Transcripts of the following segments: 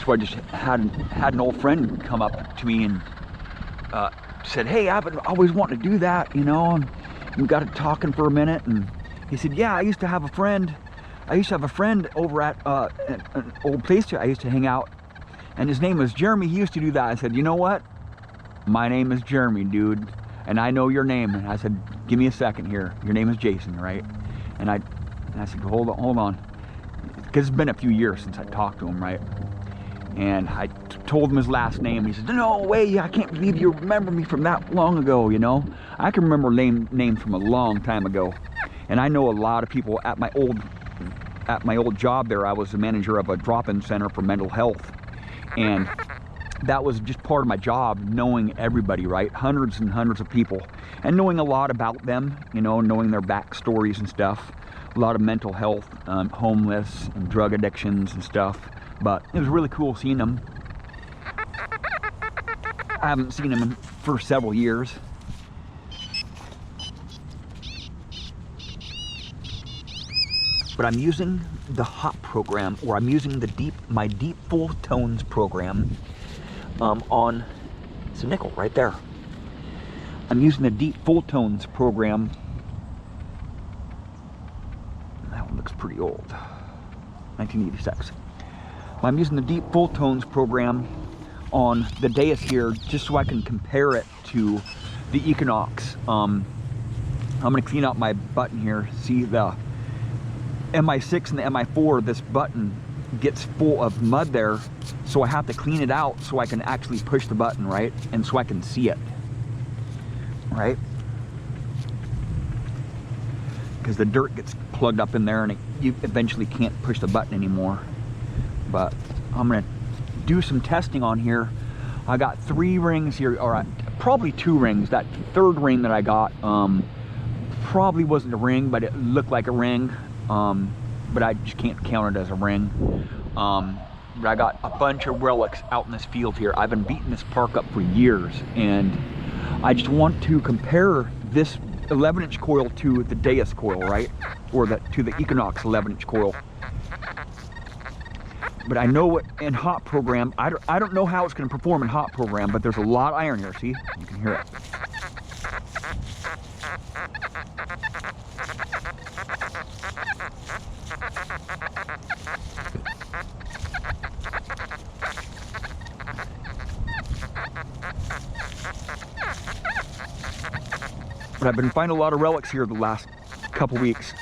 So I just had an old friend come up to me and said, hey, I've been always wanting to do that, you know, and we got to talking for a minute, and he said, yeah, I used to have a friend over at an old place I used to hang out, and his name was Jeremy. He used to do that. I said, you know what? My name is Jeremy, dude, and I know your name. And I said, give me a second here. Your name is Jason, right? And I said, hold on. Because it's been a few years since I talked to him, right? And I told him his last name. He said, no way, I can't believe you remember me from that long ago, you know? I can remember names from a long time ago. And I know a lot of people at my old job there. I was the manager of a drop-in center for mental health. And that was just part of my job, knowing everybody, right? Hundreds and hundreds of people. And knowing a lot about them, you know, knowing their backstories and stuff. A lot of mental health, homeless, and drug addictions and stuff. But it was really cool seeing them. I haven't seen them for several years. But I'm using the hot program, or I'm using my deep full tones program on, it's a nickel right there. I'm using the deep full tones program. That one looks pretty old, 1986. I'm using the deep full tones program on the Deus here, just so I can compare it to the Equinox. I'm going to clean out my button here. See the MI6 and the MI4, this button gets full of mud there, so I have to clean it out so I can actually push the button, right? And so I can see it, right? Because the dirt gets plugged up in there and you eventually can't push the button anymore. But I'm gonna do some testing on here. I got 3 rings here, or probably 2 rings. That third ring that I got probably wasn't a ring, but it looked like a ring. But I just can't count it as a ring. But I got a bunch of relics out in this field here. I've been beating this park up for years, and I just want to compare this 11-inch coil to the Deus coil, right? Or to the Equinox 11-inch coil. But I know what in hot program, I don't know how it's going to perform in hot program, but there's a lot of iron here. See, you can hear it. But I've been finding a lot of relics here the last couple weeks.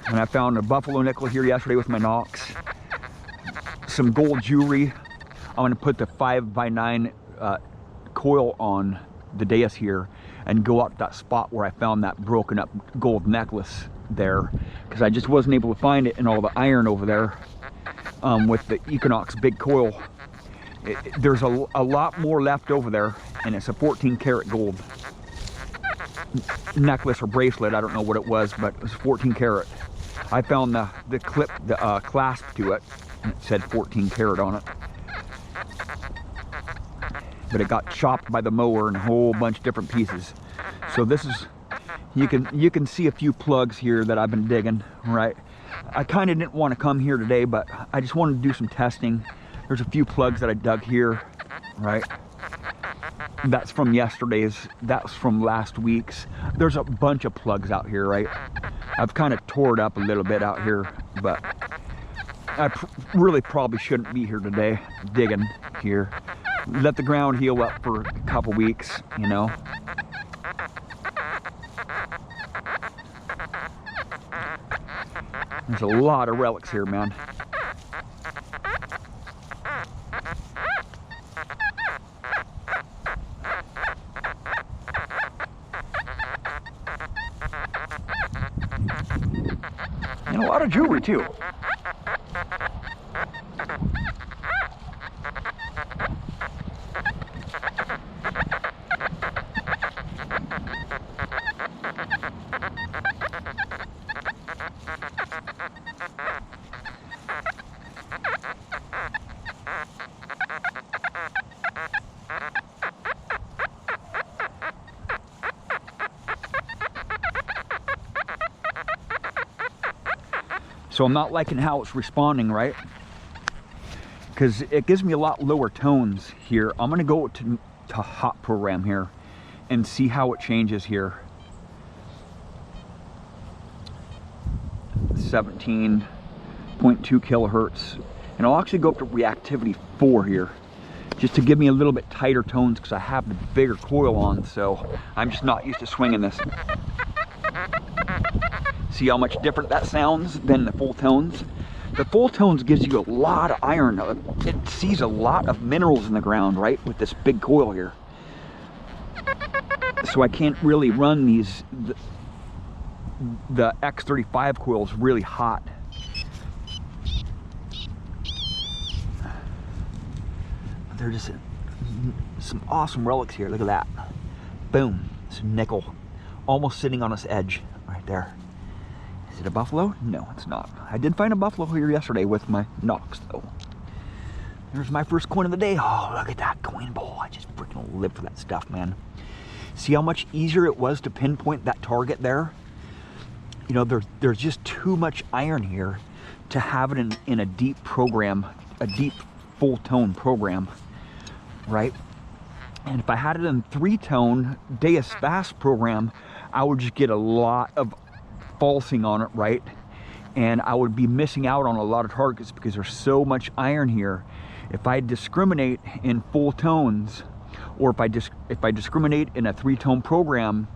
And I found a buffalo nickel here yesterday with my Knox. Some gold jewelry. I'm going to put the 5x9 coil on the Deus here and go out to that spot where I found that broken up gold necklace there, because I just wasn't able to find it in all the iron over there with the Equinox big coil. There's a lot more left over there, and it's a 14 karat gold necklace or bracelet. I don't know what it was, but it was 14 karat. I found the clip, the clasp to it, and it said 14 karat on it. But it got chopped by the mower in a whole bunch of different pieces. So this is, you can see a few plugs here that I've been digging, right? I kind of didn't want to come here today, but I just wanted to do some testing. There's a few plugs that I dug here, right? That's from yesterday's, that's from last week's. There's a bunch of plugs out here, right? I've kind of tore it up a little bit out here, but I really probably shouldn't be here today digging here. Let the ground heal up for a couple weeks, you know. There's a lot of relics here, man. And a lot of jewelry too. So I'm not liking how it's responding, right? Because it gives me a lot lower tones here. I'm gonna go to hot program here and see how it changes here. 17.2 kilohertz. And I'll actually go up to reactivity 4 here, just to give me a little bit tighter tones, because I have the bigger coil on, so I'm just not used to swinging this. See how much different that sounds than the full tones? The full tones gives you a lot of iron. It sees a lot of minerals in the ground, right, with this big coil here. So I can't really run these, the X35 coils really hot. They're just some awesome relics here. Look at that. Boom. It's a nickel. Almost sitting on its edge right there. Is it a buffalo? No, it's not. I did find a buffalo here yesterday with my Knox, though. There's my first coin of the day. Oh, look at that coin bowl. I just freaking live for that stuff, man. See how much easier it was to pinpoint that target there? You know, there's just too much iron here to have it in a deep program, a deep full tone program, right? And if I had it in 3-tone Deus fast program, I would just get a lot of falsing on it, right? And I would be missing out on a lot of targets because there's so much iron here. If I discriminate in full tones, or if I discriminate in a 3-tone program,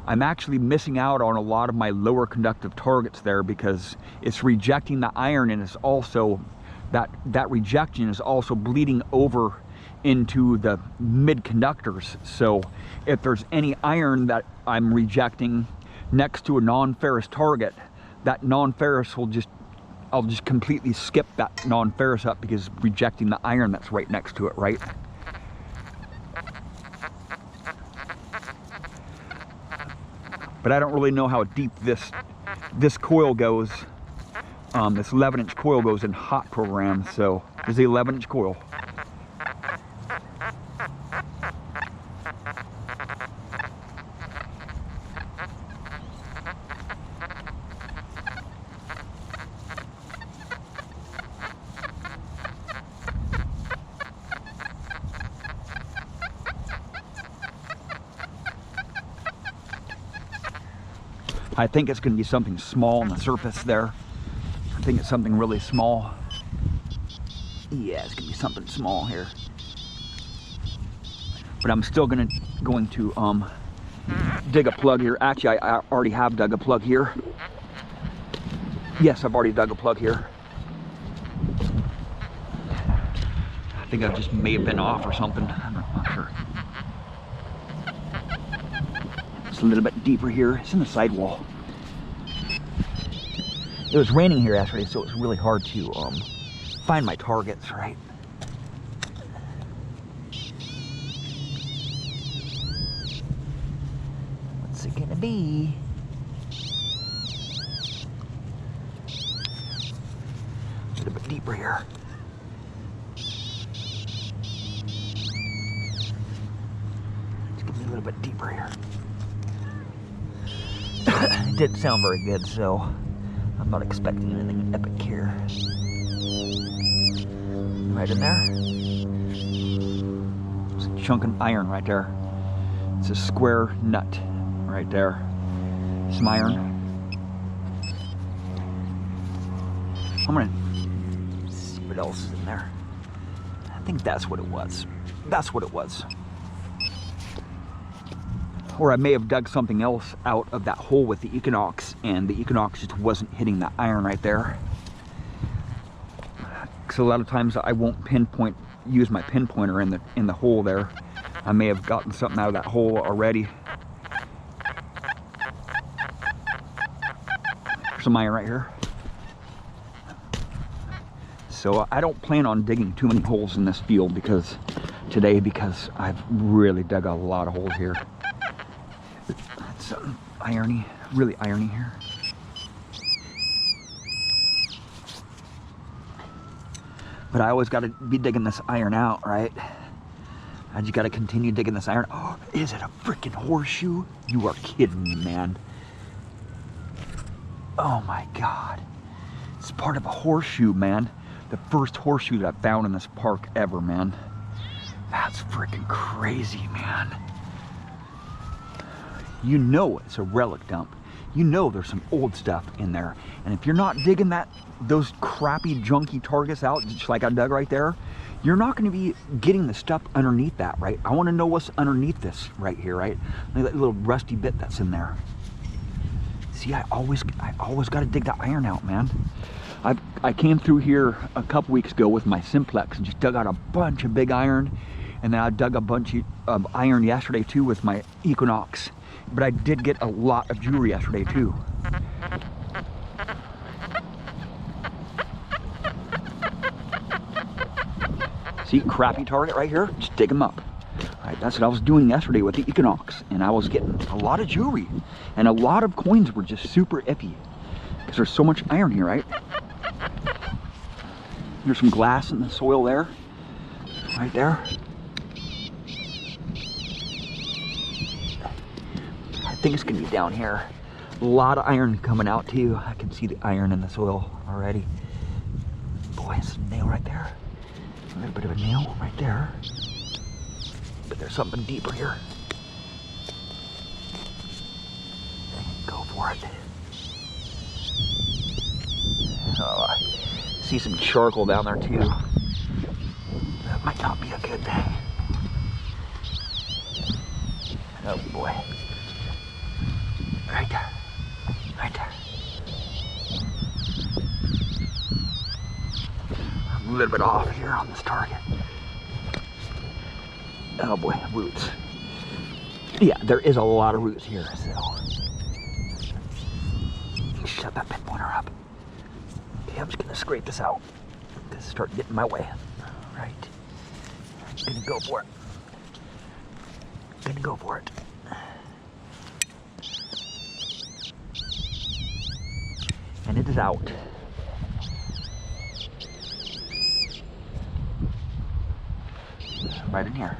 I'm actually missing out on a lot of my lower conductive targets there, because it's rejecting the iron, and it's also that rejection is also bleeding over into the mid conductors. So if there's any iron that I'm rejecting next to a non-ferrous target, that non-ferrous will I'll just completely skip that non-ferrous up, because it's rejecting the iron that's right next to it, right? But I don't really know how deep this coil goes. This 11-inch coil goes in hot program, so there's the 11-inch coil. I think it's going to be something small on the surface there. I think it's something really small. Yeah, it's going to be something small here. But I'm still going to dig a plug here. Actually, I already have dug a plug here. Yes, I've already dug a plug here. I think I just may have been off or something. I'm not sure. It's a little bit deeper here. It's in the sidewall. It was raining here yesterday, so it's really hard to find my targets, right? What's it gonna be? A little bit deeper here. It's gonna be a little bit deeper here. It didn't sound very good, so I'm not expecting anything epic here. Right in there. It's a chunk of iron right there. It's a square nut right there. Some iron. I'm gonna see what else is in there. I think that's what it was. That's what it was. Or I may have dug something else out of that hole with the Equinox, and the Equinox just wasn't hitting that iron right there. Because a lot of times I won't use my pinpointer in the hole there. I may have gotten something out of that hole already. There's some iron right here. So I don't plan on digging too many holes in this field today, because I've really dug a lot of holes here. It's irony, really irony here. But I always got to be digging this iron out, right? I just got to continue digging this iron. Oh, is it a freaking horseshoe? You are kidding me, man. Oh my God. It's part of a horseshoe, man. The first horseshoe that I found in this park ever, man. That's freaking crazy, man. You know it's a relic dump. You know there's some old stuff in there. And if you're not digging those crappy, junky targets out, just like I dug right there, you're not going to be getting the stuff underneath that, right? I want to know what's underneath this right here, right? Like that little rusty bit that's in there. See, I always got to dig that iron out, man. I came through here a couple weeks ago with my Simplex and just dug out a bunch of big iron. And then I dug a bunch of iron yesterday too with my Equinox. But I did get a lot of jewelry yesterday too. See, crappy target right here? Just dig them up. All right, that's what I was doing yesterday with the Equinox. And I was getting a lot of jewelry. And a lot of coins were just super iffy. Because there's so much iron here, right? There's some glass in the soil there. Right there. I think it's gonna be down here. A lot of iron coming out too. I can see the iron in the soil already. Boy, it's a nail right there. A little bit of a nail right there. But there's something deeper here. Go for it. Oh, I see some charcoal down there too. That might not be a good thing. Oh boy. Right there. Right there. I'm a little bit off here on this target. Oh boy, roots. Yeah, there is a lot of roots here, so. Shut that pinpointer up. Okay, I'm just gonna scrape this out. This is starting to get in my way. Right. I'm gonna go for it. Gonna go for it. And it is out. Right in here.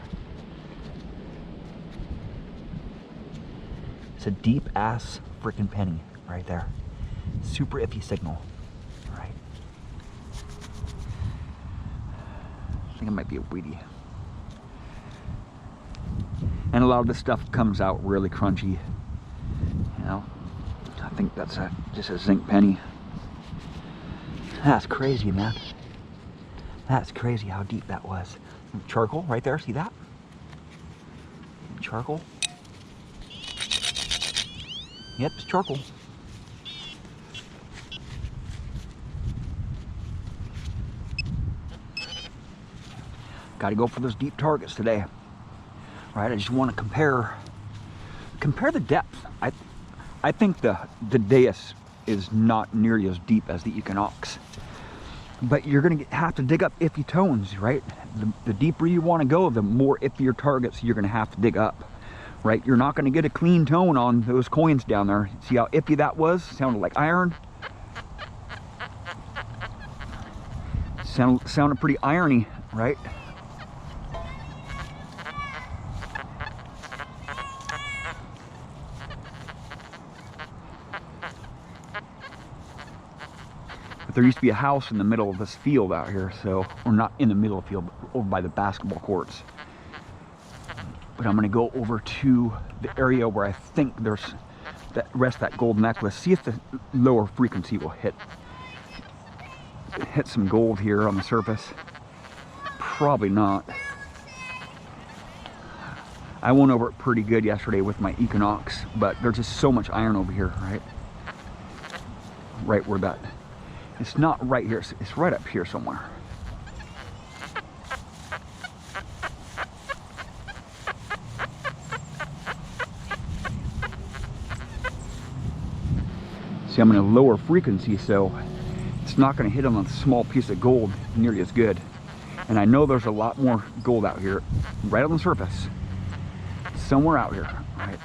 It's a deep ass freaking penny right there. Super iffy signal. Right. I think it might be a weedy. And a lot of this stuff comes out really crunchy. You know, I think that's just a zinc penny. That's crazy, man. That's crazy how deep that was. Charcoal right there, see that? Charcoal. Yep, it's charcoal. Got to go for those deep targets today. Right, I just want to compare the depth. I think the Deus is not nearly as deep as the Equinox. But you're going to have to dig up iffy tones, right? The deeper you want to go, the more iffier targets you're going to have to dig up, right? You're not going to get a clean tone on those coins down there. See how iffy that was? Sounded like iron. Sounded pretty irony, right? But there used to be a house in the middle of this field out here, so, or not in the middle of the field, but over by the basketball courts. But I'm gonna go over to the area where I think there's that rest of that gold necklace. See if the lower frequency will hit some gold here on the surface. Probably not. I went over it pretty good yesterday with my Equinox, but there's just so much iron over here, right? Right where that. It's not right here, it's right up here somewhere. See, I'm in a lower frequency, so it's not going to hit on a small piece of gold nearly as good. And I know there's a lot more gold out here, right on the surface. Somewhere out here, right?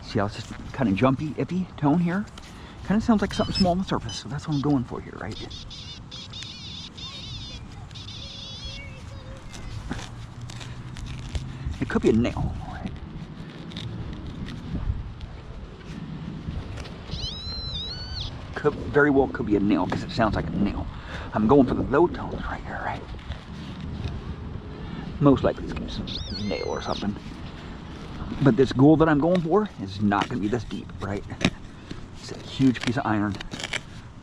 See how it's just kind of jumpy, iffy tone here? Kind of sounds like something small on the surface, so that's what I'm going for here, right? It could be a nail, right? very well could be a nail because it sounds like a nail. I'm going for the low tones right here, right? Most likely it's going to be some nail or something. But this gold that I'm going for is not going to be this deep, right? It's a huge piece of iron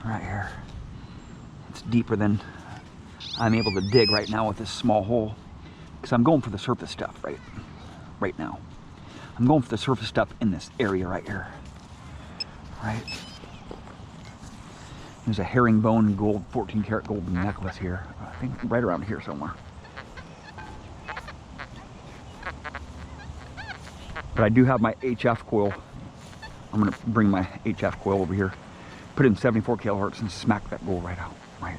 right here. It's deeper than I'm able to dig right now with this small hole because I'm going for the surface stuff right now. I'm going for the surface stuff in this area right here, right? There's a herringbone gold, 14 karat gold necklace here. I think right around here somewhere. But I do have my HF coil. I'm gonna bring my HF coil over here, put it in 74 kilohertz and smack that gold right out, right?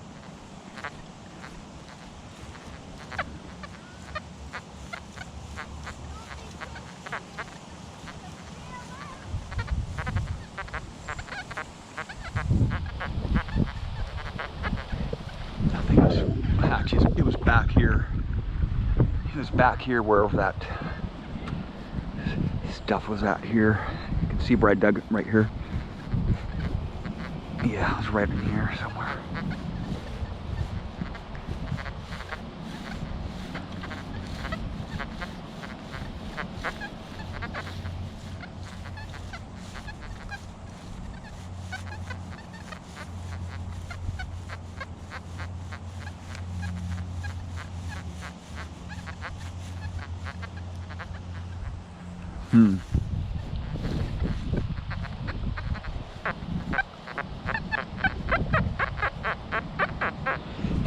I think it was, actually, it was back here. It was back here where that stuff was at here. You can see where I dug it right here. Yeah, it was right in here somewhere.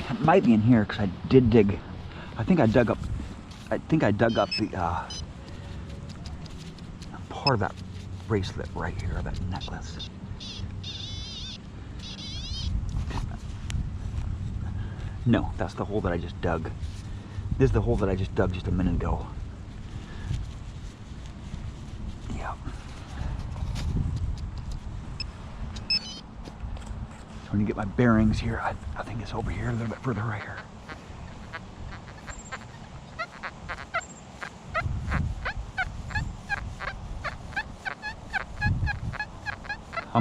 It might be in here because I did dig. I think I dug up the part of that bracelet right here, that necklace. No, that's the hole that I just dug. This is the hole that I just dug just a minute ago. Yeah. So when you get my bearings here, I think it's over here a little bit further right here.